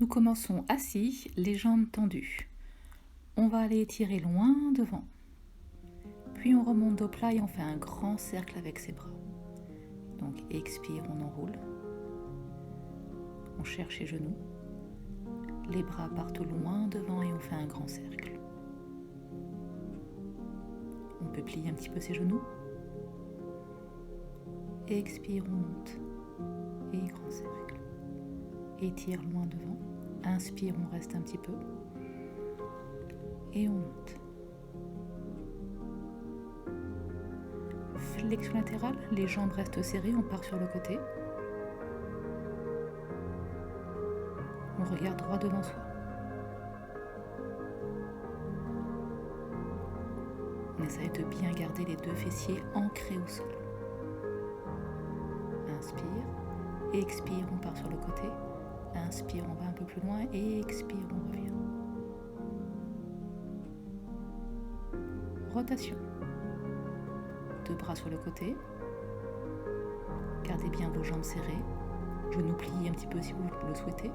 Nous commençons assis, les jambes tendues. On va aller étirer loin devant. Puis on remonte dos plat et on fait un grand cercle avec ses bras. Donc expire, on enroule. On cherche les genoux. Les bras partent loin devant et on fait un grand cercle. On peut plier un petit peu ses genoux. Expire, on monte. Et grand cercle. Étire loin devant. Inspire, on reste un petit peu. Et on monte. Flexion latérale, les jambes restent serrées, on part sur le côté. On regarde droit devant soi. On essaye de bien garder les deux fessiers ancrés au sol. Inspire, expire, on part sur le côté. Inspire, on va un peu plus loin et expire, on revient. Rotation. Deux bras sur le côté. Gardez bien vos jambes serrées. Genoux pliés un petit peu si vous le souhaitez.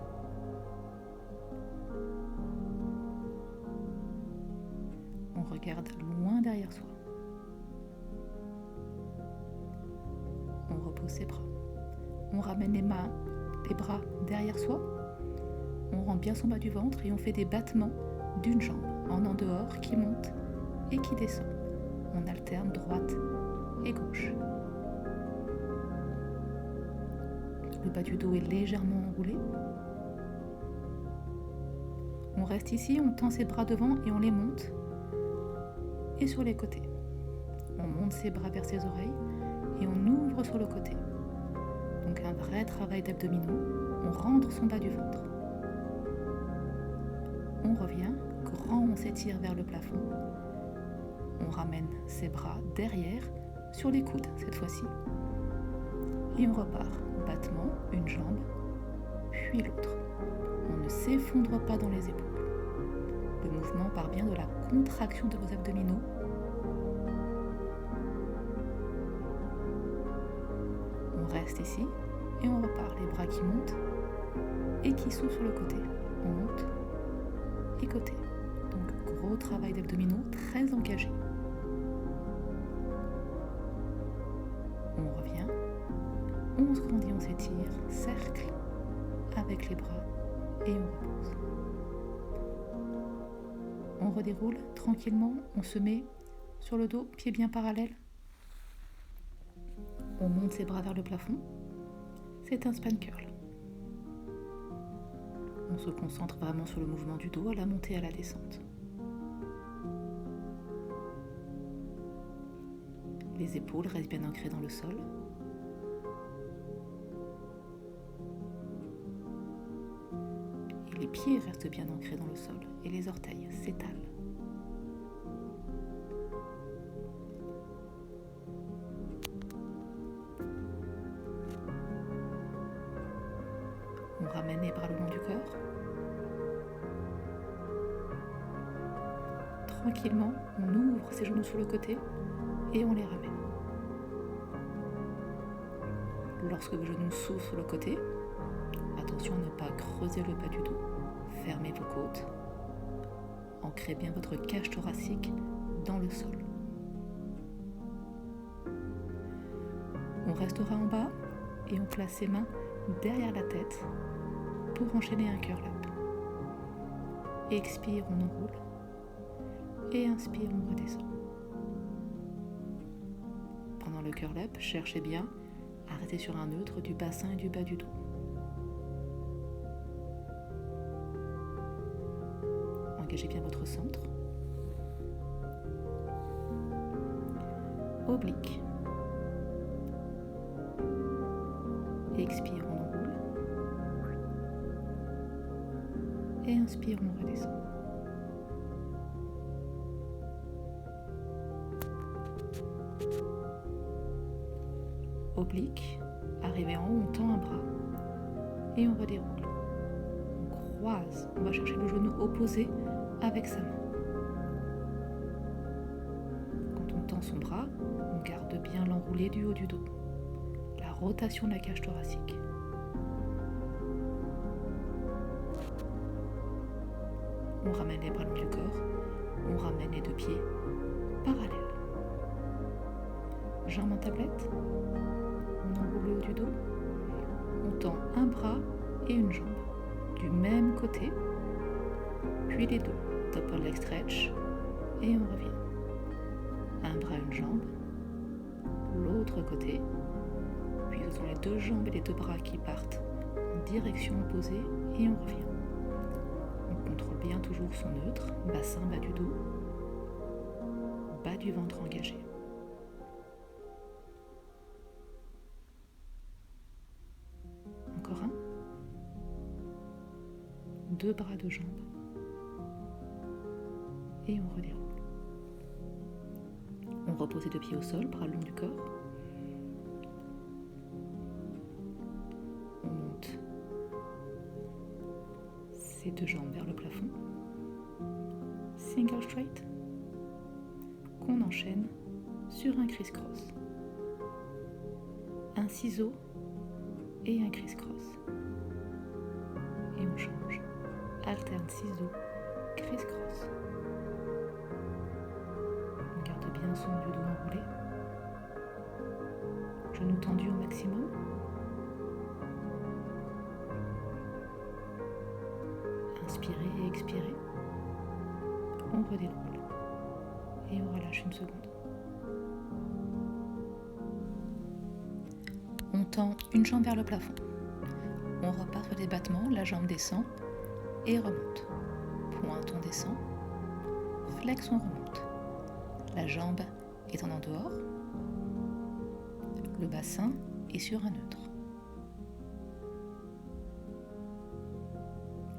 On regarde loin derrière soi. On repose ses bras. On ramène les bras derrière soi. On rend bien son bas du ventre et on fait des battements d'une jambe en dehors qui monte et qui descend. On alterne droite et gauche. Le bas du dos est légèrement enroulé. On reste ici, on tend ses bras devant et on les monte. Et sur les côtés. On monte ses bras vers ses oreilles et on ouvre sur le côté. Donc un vrai travail d'abdominaux. On rentre son bas du ventre. On revient, grand, on s'étire vers le plafond. On ramène ses bras derrière, sur les coudes cette fois-ci. Et on repart. Battement, une jambe, puis l'autre. On ne s'effondre pas dans les épaules. Le mouvement part bien de la contraction de vos abdominaux. On reste ici et on repart. Les bras qui montent et qui s'ouvrent sur le côté. On monte et côté. Donc gros travail d'abdominaux très engagé. On revient, on se grandit, on s'étire, cercle avec les bras et on repose. On redéroule tranquillement, on se met sur le dos, pieds bien parallèles. On monte ses bras vers le plafond. C'est un span curl. On se concentre vraiment sur le mouvement du dos, à la montée et à la descente. Les épaules restent bien ancrées dans le sol. Et les pieds restent bien ancrés dans le sol. Et les orteils s'étalent. On ramène les bras le long du corps. Tranquillement, on ouvre ses genoux sur le côté et on les ramène. Lorsque vos genoux s'ouvrent sur le côté, attention à ne pas creuser le bas du dos. Fermez vos côtes. Ancrez bien votre cage thoracique dans le sol. On restera en bas et on place ses mains derrière la tête pour enchaîner un curl up. Expire, on enroule. Et inspire, on redescend. Pendant le curl up, cherchez bien à rester sur un neutre du bassin et du bas du dos. Engagez bien votre centre. Oblique. Expire, on enroule. Et inspire, on redescend. Oblique, arrivé en haut, on tend un bras et on redéroule. On croise, on va chercher le genou opposé avec sa main. Quand on tend son bras, on garde bien l'enroulé du haut du dos. La rotation de la cage thoracique. On ramène les bras le long du corps. On ramène les deux pieds parallèles. Jambes en tablette. On enroule le haut du dos. On tend un bras et une jambe du même côté. Puis les deux. Upper leg stretch. Et on revient. Un bras, une jambe. L'autre côté. Puis ce sont les deux jambes et les deux bras qui partent en direction opposée et on revient. On contrôle bien toujours son neutre, bassin, bas du dos, bas du ventre engagé. Encore un. Deux bras, deux jambes. Et on redéroule. On repose les deux pieds au sol, bras le long du corps. On monte ses deux jambes vers le plafond. Single straight. Qu'on enchaîne sur un criss-cross. Un ciseau et un criss-cross. Et on change. Alterne ciseau, criss-cross. On garde bien son du dos enroulé. Genoux tendus au maximum. Inspirez et expirez. On redéroule. Et on relâche une seconde. On tend une jambe vers le plafond. On repart sur des battements, la jambe descend et remonte. Pointe, on descend. Flex, on remonte. La jambe est en dehors. Le bassin est sur un neutre.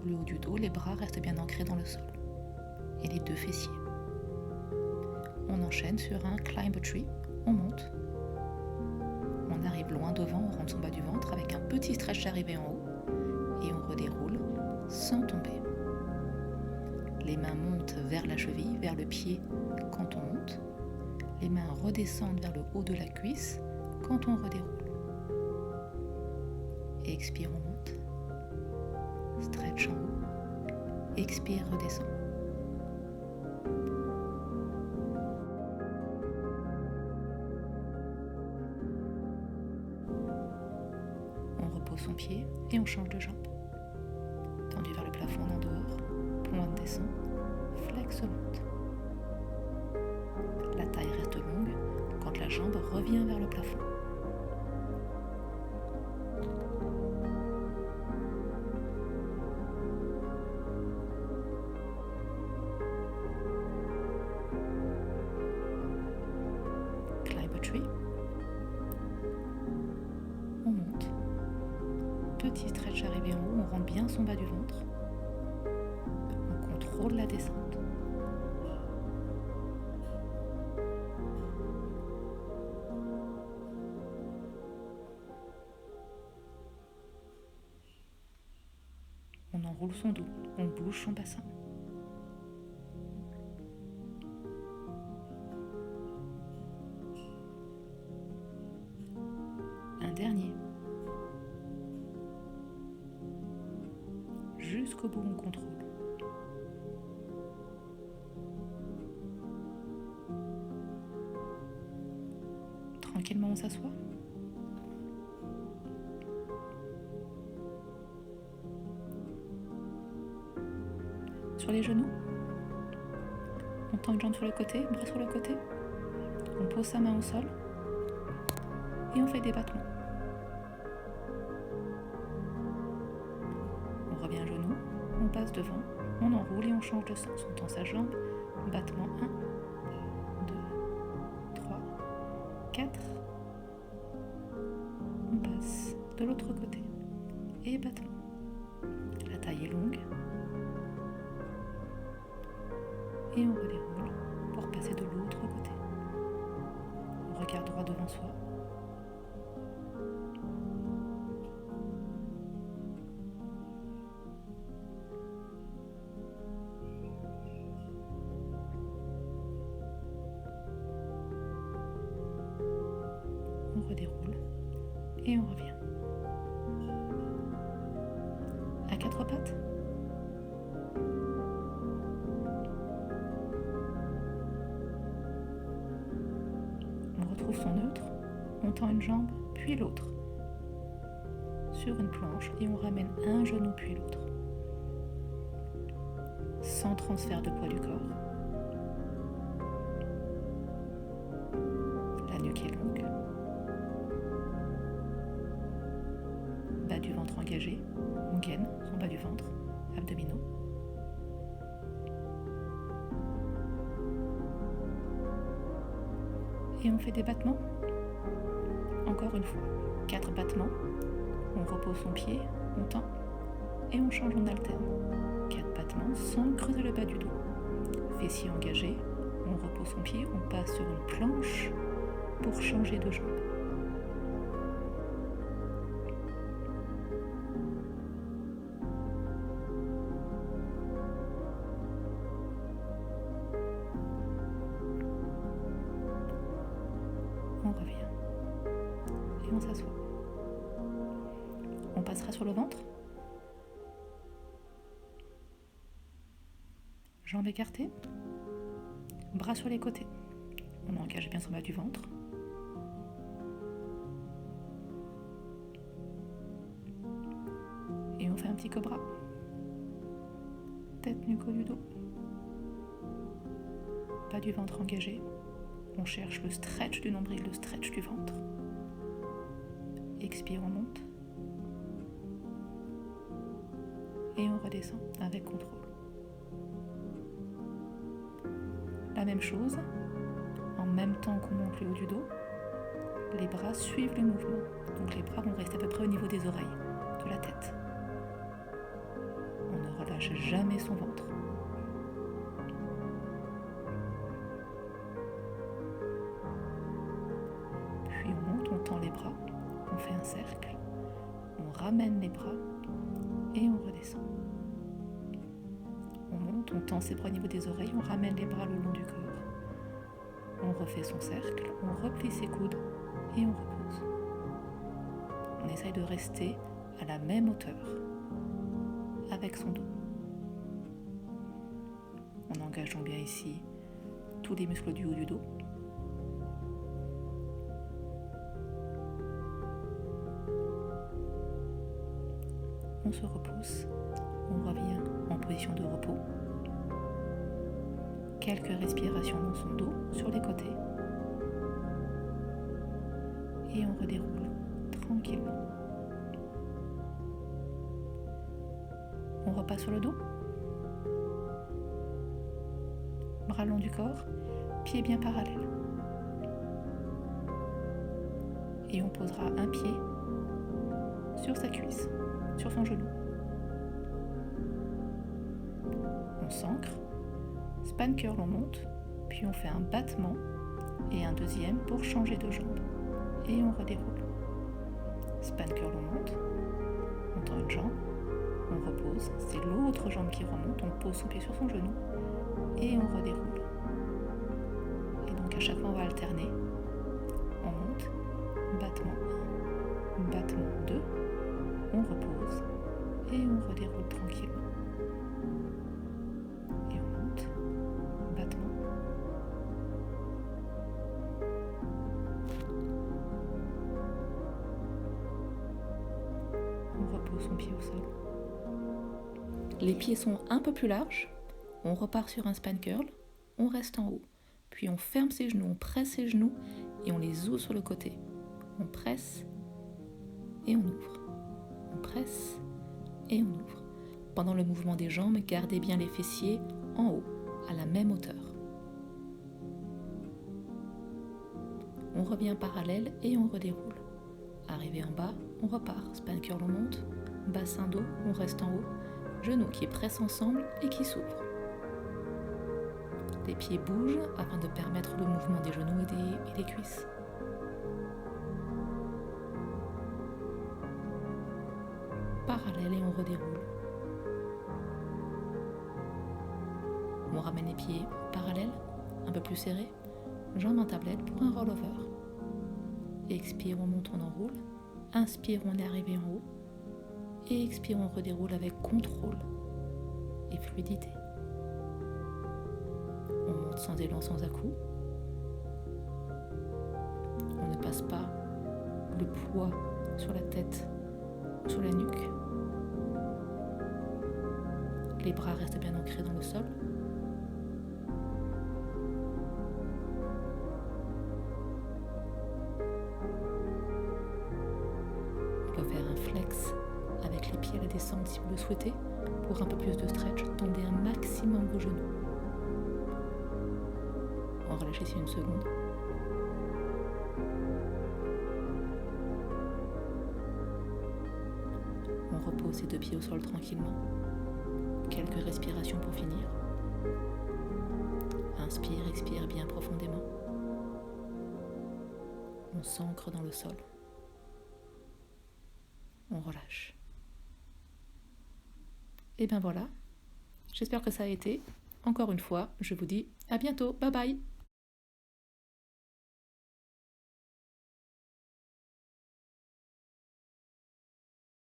Le haut du dos, les bras restent bien ancrés dans le sol. Et les deux fessiers. On enchaîne sur un climb a tree. On monte. On arrive loin devant, on rentre son bas du ventre avec un petit stretch arrivé en haut. Et on redéroule sans tomber. Les mains montent vers la cheville, vers le pied quand on monte. Les mains redescendent vers le haut de la cuisse quand on redéroule. Expire, on monte. Stretch en haut. Expire, redescend. On repose son pied et on change de jambe. Tendu vers le plafond en dehors. Pointe descend. Flex monte. La taille reste longue quand la jambe revient vers le plafond. Climb a tree. On monte. Petit stretch arrivé en haut, on rentre bien son bas du ventre. On contrôle la descente. On enroule son dos, on bouge son bassin. Un dernier. Jusqu'au bout, on contrôle. Tranquillement, on s'assoit. Sur les genoux. On tend une jambe sur le côté, bras sur le côté. On pose sa main au sol. Et on fait des battements. On revient à genoux, on passe devant, on enroule et on change de sens. On tend sa jambe, battement 1, 2, 3, 4. On passe de l'autre côté et battement. La taille est longue. Et on redéroule pour passer de l'autre côté. On regarde droit devant soi. On redéroule et on revient. À quatre pattes. retrouve son neutre, on tend une jambe, puis l'autre, sur une planche, et on ramène un genou puis l'autre, sans transfert de poids du corps. La nuque est longue, bas du ventre engagé, on gaine son bas du ventre, abdominaux. Et on fait des battements. Encore une fois, 4 battements. On repose son pied, on tend et on change, on alterne. 4 battements sans creuser le bas du dos. Fessiers engagés, on repose son pied, on passe sur une planche pour changer de jambe. On revient et on s'assoit. On passera sur le ventre. Jambes écartées, bras sur les côtés. On engage bien son bas du ventre. Et on fait un petit cobra. Tête, nuque, haut du dos. Bas du ventre engagé. On cherche le stretch du nombril, le stretch du ventre. Expire, on monte. Et on redescend avec contrôle. La même chose, en même temps qu'on monte le haut du dos, les bras suivent le mouvement. Donc les bras vont rester à peu près au niveau des oreilles, de la tête. On ne relâche jamais son ventre. Puis on monte, on tend les bras, on fait un cercle, on ramène les bras et on redescend. On monte, on tend ses bras au niveau des oreilles, on ramène les bras le long du corps. On refait son cercle, on replie ses coudes et on repose. On essaye de rester à la même hauteur avec son dos. En engageant bien ici tous les muscles du haut du dos. On se repousse, on revient en position de repos. Quelques respirations dans son dos, sur les côtés. Et on redéroule tranquillement. On repasse sur le dos. Bras long du corps, pieds bien parallèles. Et on posera un pied sur sa cuisse, sur son genou. On s'ancre. Span curl, on monte, puis on fait un battement et un deuxième pour changer de jambe. Et on redéroule. Span curl, on monte, on tend une jambe, on repose, c'est l'autre jambe qui remonte, on pose son pied sur son genou et on redéroule. Et donc à chaque fois on va alterner. On monte, battement 1, battement 2, on repose et on redéroule tranquillement. Son pied au sol. Les pieds sont un peu plus larges. On repart sur un span curl. On reste en haut. Puis on ferme ses genoux, on presse ses genoux et on les ouvre sur le côté. On presse et on ouvre. On presse et on ouvre. Pendant le mouvement des jambes, gardez bien les fessiers en haut, à la même hauteur. On revient parallèle et on redéroule. Arrivé en bas, on repart. Span curl, on monte. Bassin dos, on reste en haut. Genoux qui pressent ensemble et qui s'ouvrent. Les pieds bougent afin de permettre le mouvement des genoux et des cuisses. Parallèle et on redéroule. On ramène les pieds parallèles, un peu plus serrés. Jambes en tablette pour un rollover. Expire, on monte, on enroule. Inspire, on est arrivé en haut. Et expire, on redéroule avec contrôle et fluidité. On monte sans élan, sans à-coups. pas le poids sur la tête ou sur la nuque. Les bras restent bien ancrés dans le sol. On peut faire un flex avec les pieds à la descente si vous le souhaitez. Pour un peu plus de stretch, tendez un maximum vos genoux. On relâche ici une seconde. On repose ses deux pieds au sol tranquillement. Quelques respirations pour finir. Inspire, expire bien profondément. On s'ancre dans le sol. On relâche. Et bien voilà, j'espère que ça a été. Encore une fois, je vous dis à bientôt, bye bye.